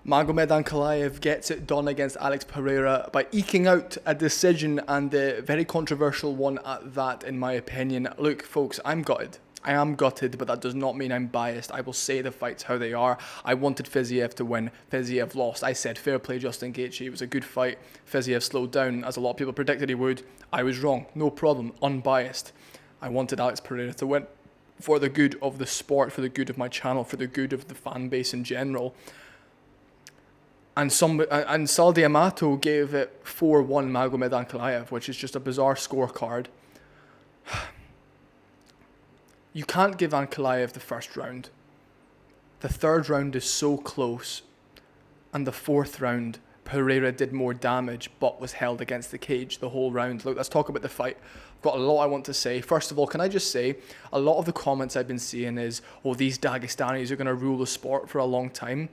Magomed Ankalaev gets it done against Alex Pereira by eking out a decision, and a very controversial one at that, in my opinion. Look, folks, I'm gutted. I am gutted, but that does not mean I'm biased. I will say the fights how they are. I wanted Fiziev to win. Fiziev lost. I said fair play Justin Gaethje. It was a good fight. Fiziev slowed down, as a lot of people predicted he would. I was wrong. No problem. Unbiased. I wanted Alex Pereira to win for the good of the sport, for the good of my channel, for the good of the fan base in general. And Saldi Amato gave it 4-1 Magomed Ankalaev, which is just a bizarre scorecard. You can't give Ankalaev the first round. The third round is so close. And the fourth round, Pereira did more damage, but was held against the cage the whole round. Look, let's talk about the fight. I've got a lot I want to say. First of all, can I just say, a lot of the comments I've been seeing is, oh, these Dagestanis are going to rule the sport for a long time.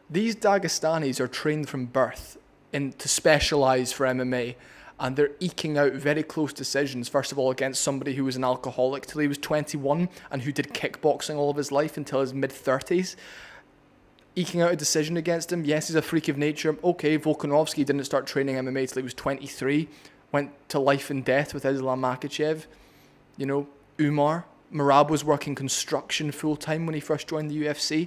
These Dagestanis are trained from birth to specialise for MMA, and they're eking out very close decisions, first of all against somebody who was an alcoholic till he was 21 and who did kickboxing all of his life until his mid-30s. Eking out a decision against him. Yes, he's a freak of nature. Okay, Volkanovski didn't start training MMA till he was 23, went to life and death with Islam Makhachev. You know, Marab was working construction full-time when he first joined the UFC.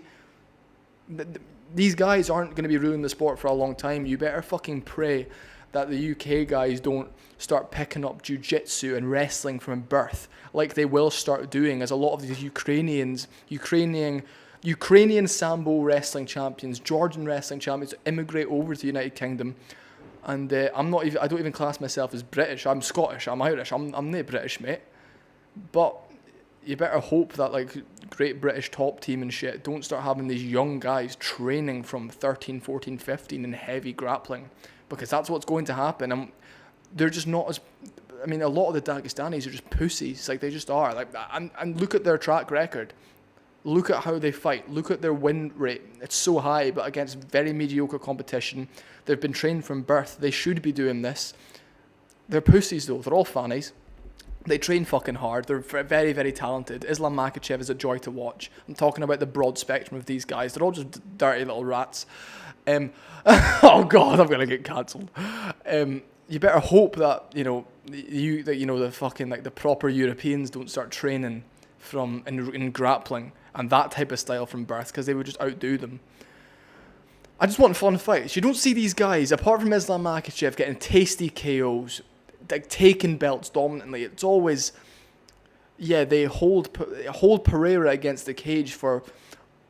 These guys aren't going to be ruling the sport for a long time. You better fucking pray that the UK guys don't start picking up jiu-jitsu and wrestling from birth like they will start doing, as a lot of these Ukrainian Sambo wrestling champions, Georgian wrestling champions immigrate over to the United Kingdom. And I don't even class myself as British. I'm Scottish, I'm Irish, I'm not British, mate. But you better hope that like Great British top team and shit don't start having these young guys training from 13, 14, 15 in heavy grappling, because that's what's going to happen. And they're just not as, I mean, a lot of the Dagestanis are just pussies, like they just are. Like, and look at their track record. Look at how they fight. Look at their win rate. It's so high, but against very mediocre competition. They've been trained from birth. They should be doing this. They're pussies though. They're all fannies. They train fucking hard. They're very, very talented. Islam Makhachev is a joy to watch. I'm talking about the broad spectrum of these guys. They're all just dirty little rats. Oh God, I'm gonna get cancelled. You better hope that the fucking like the proper Europeans don't start training from in grappling and that type of style from birth, because they would just outdo them. I just want fun fights. You don't see these guys, apart from Islam Makhachev, getting tasty KOs, like taking belts dominantly. It's always, they hold Pereira against the cage for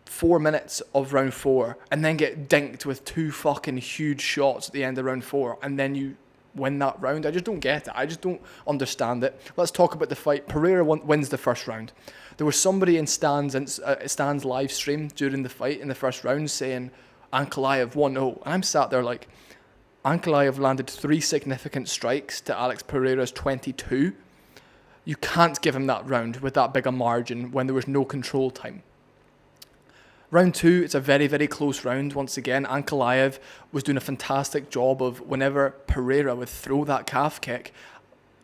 4 minutes of round 4 and then get dinked with 2 fucking huge shots at the end of round 4, and then you win that round. I just don't get it. I just don't understand it. Let's talk about the fight. Pereira wins the first round. There was somebody in Stan's live stream during the fight in the first round saying Ankalaev 1-0, and I'm sat there like, Ankalaev landed 3 significant strikes to Alex Pereira's 22. You can't give him that round with that big a margin when there was no control time. Round 2, it's a very, very close round. Once again, Ankalaev was doing a fantastic job of, whenever Pereira would throw that calf kick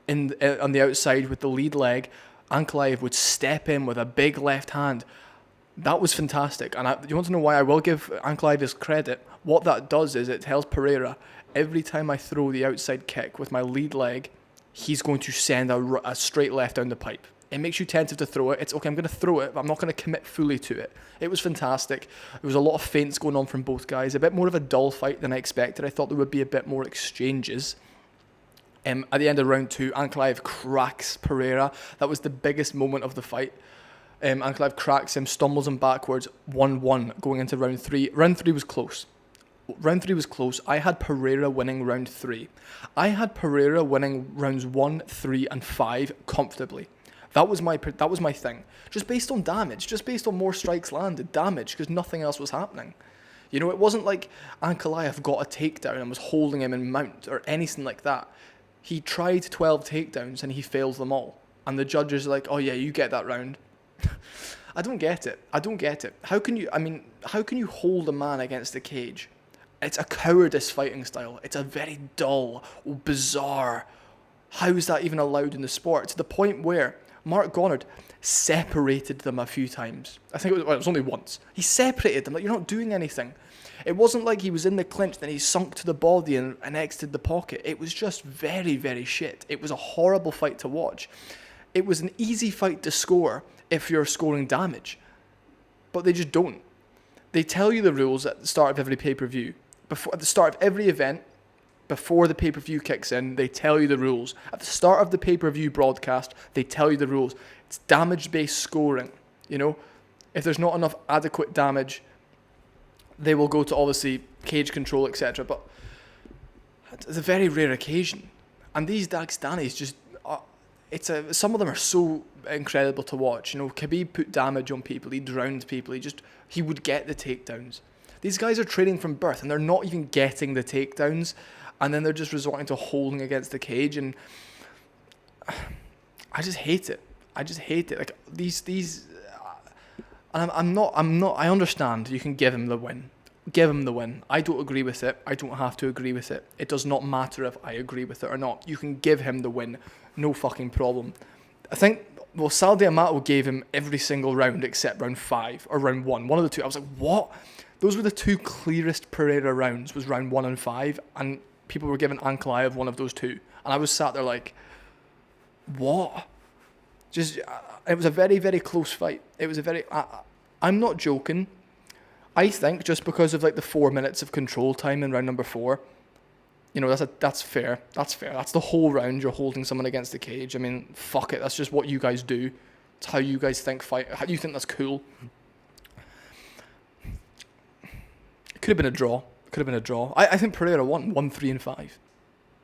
on the outside with the lead leg, Ankalaev would step in with a big left hand. That was fantastic. And you want to know why I will give Ankalaev his credit? What that does is it tells Pereira, every time I throw the outside kick with my lead leg, he's going to send a straight left down the pipe. It makes you tentative to throw it. It's okay, I'm going to throw it, but I'm not going to commit fully to it. It was fantastic. There was a lot of feints going on from both guys. A bit more of a dull fight than I expected. I thought there would be a bit more exchanges. At the end of round 2, Ankalaev cracks Pereira. That was the biggest moment of the fight. Ankalaev cracks him, stumbles him backwards, 1-1 going into round 3. Round 3 was close. I had Pereira winning round 3. I had Pereira winning rounds 1, 3, and 5 comfortably. That was my thing. Just based on damage, just based on more strikes landed, damage, because nothing else was happening. You know, it wasn't like Ankalaev got a takedown and was holding him in mount or anything like that. He tried 12 takedowns and he failed them all. And the judges are like, oh yeah, you get that round. I don't get it. How can you hold a man against the cage? It's a cowardice fighting style. It's a very dull, bizarre. How is that even allowed in the sport? To the point where Mark Gonard separated them a few times. I think it was only once. He separated them, like, you're not doing anything. It wasn't like he was in the clinch, then he sunk to the body and exited the pocket. It was just very, very shit. It was a horrible fight to watch. It was an easy fight to score if you're scoring damage. But they just don't. They tell you the rules at the start of every pay-per-view. At the start of every event, before the pay-per-view kicks in, they tell you the rules. At the start of the pay-per-view broadcast, they tell you the rules. It's damage-based scoring, you know? If there's not enough adequate damage, they will go to, obviously, cage control, etc. But it's a very rare occasion. And these Dagestanis just... some of them are so incredible to watch. You know, Khabib put damage on people. He drowned people. He would get the takedowns. These guys are training from birth, and they're not even getting the takedowns. And then they're just resorting to holding against the cage, and I just hate it. Like these, and I'm not. I understand you can give him the win. Give him the win. I don't agree with it. I don't have to agree with it. It does not matter if I agree with it or not. You can give him the win. No fucking problem. I think, Sal D'Amato gave him every single round except round 5 or round 1. One of the two. I was like, what? Those were the two clearest Pereira rounds, was round 1 and 5, and people were giving Ankalaev one of those two. And I was sat there like, what? It was a very, very close fight. It was a very... I'm not joking. I think just because of like the 4 minutes of control time in round number 4, you know, that's fair. That's fair. That's the whole round you're holding someone against the cage. I mean, fuck it. That's just what you guys do. It's how you guys think fight. How you think that's cool. It could have been a draw. I think Pereira won 1-3 and 5.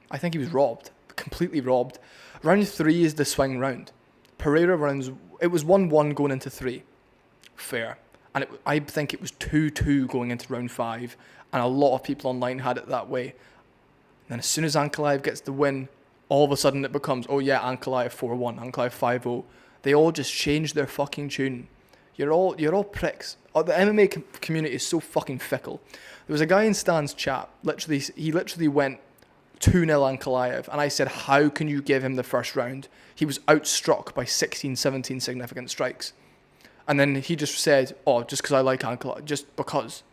I think he was robbed. Completely robbed. Round 3 is the swing round. Pereira it was 1-1 going into 3. Fair. And I think it was 2-2 going into round 5. And a lot of people online had it that way. And then as soon as Ankalaev gets the win, all of a sudden it becomes, oh yeah, Ankalaev 4-1, Ankalaev 5-0. They all just changed their fucking tune. You're all pricks. Oh, the MMA community is so fucking fickle. There was a guy in Stan's chat, he literally went 2-0 Ankalaev, and I said, how can you give him the first round? He was outstruck by 16, 17 significant strikes. And then he just said, oh, just because I like Ankalaev, just because.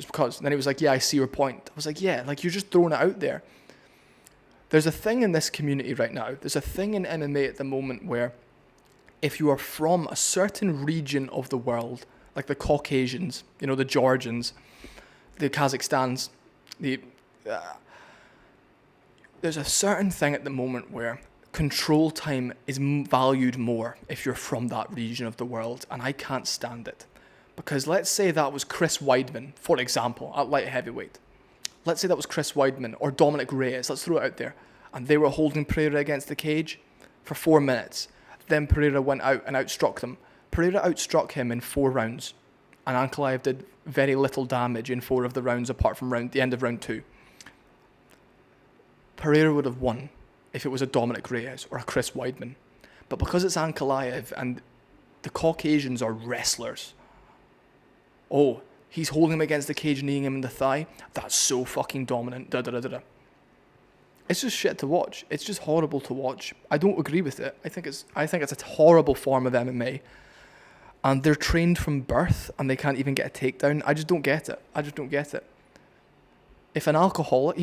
And then he was like, yeah, I see your point. I was like, yeah, like you're just throwing it out there. There's a thing in this community right now. There's a thing in MMA at the moment where if you are from a certain region of the world, like the Caucasians, you know, the Georgians, the Kazakhstans, there's a certain thing at the moment where control time is valued more if you're from that region of the world, and I can't stand it. Because let's say that was Chris Weidman, for example, at light heavyweight. Let's say that was Chris Weidman or Dominic Reyes, let's throw it out there, and they were holding Pereira against the cage for 4 minutes. Then Pereira went out and outstruck them. Pereira outstruck him in 4 rounds, and Ankalaev did very little damage in 4 of the rounds apart from the end of round 2. Pereira would have won if it was a Dominic Reyes or a Chris Weidman. But because it's Ankalaev and the Caucasians are wrestlers, oh, he's holding him against the cage, kneeing him in the thigh, that's so fucking dominant, da-da-da-da-da. It's just shit to watch. It's just horrible to watch. I don't agree with it. I think it's a horrible form of MMA. And they're trained from birth and they can't even get a takedown. I just don't get it. If he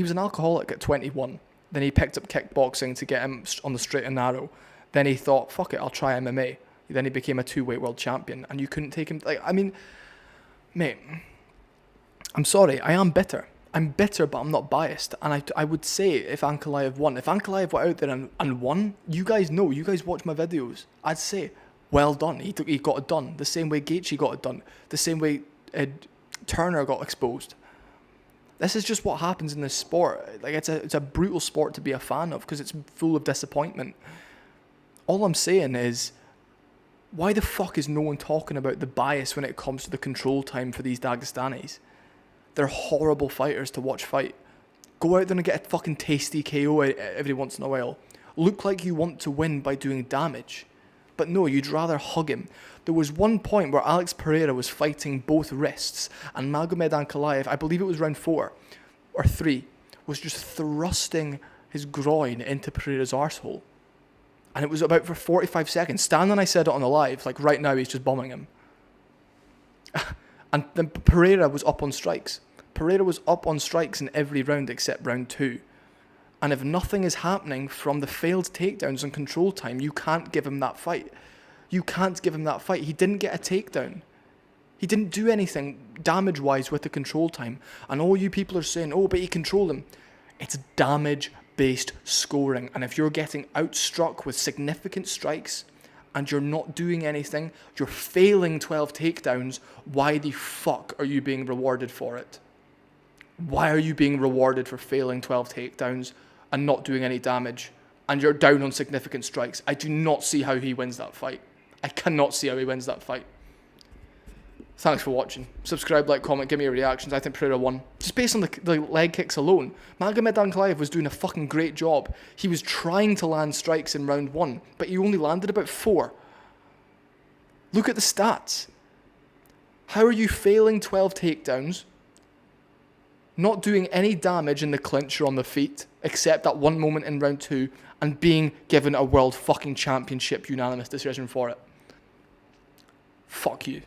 was an alcoholic at 21, then he picked up kickboxing to get him on the straight and narrow. Then he thought, fuck it, I'll try MMA. Then he became a 2-weight world champion and you couldn't take him. Mate, I'm sorry, I am bitter. I'm bitter, but I'm not biased. And I would say if Ankalaev won, if Ankalaev went out there and won, you guys watch my videos, I'd say, well done. He got it done. The same way Gaethje got it done. The same way Turner got exposed. This is just what happens in this sport. Like it's a brutal sport to be a fan of because it's full of disappointment. All I'm saying is, why the fuck is no one talking about the bias when it comes to the control time for these Dagestanis? They're horrible fighters to watch fight. Go out there and get a fucking tasty KO every once in a while. Look like you want to win by doing damage. But no, you'd rather hug him. There was one point where Alex Pereira was fighting both wrists and Magomed Ankalaev, I believe it was round 4 or 3, was just thrusting his groin into Pereira's arsehole. And it was about for 45 seconds. Stan and I said it on the live, like right now he's just bombing him. And then Pereira was up on strikes. Pereira was up on strikes in every round except round 2. And if nothing is happening from the failed takedowns and control time, you can't give him that fight. You can't give him that fight. He didn't get a takedown. He didn't do anything damage-wise with the control time. And all you people are saying, oh, but he controlled him. It's damage-based scoring. And if you're getting outstruck with significant strikes and you're not doing anything, you're failing 12 takedowns, why the fuck are you being rewarded for it? Why are you being rewarded for failing 12 takedowns and not doing any damage? And you're down on significant strikes. I do not see how he wins that fight. I cannot see how he wins that fight. Thanks for watching. Subscribe, like, comment, give me your reactions. I think Pereira won. Just based on the leg kicks alone. Magomed Ankalaev was doing a fucking great job. He was trying to land strikes in round 1, but he only landed about 4. Look at the stats. How are you failing 12 takedowns, not doing any damage in the clinch or on the feet, except that one moment in round 2, and being given a world fucking championship unanimous decision for it? Fuck you.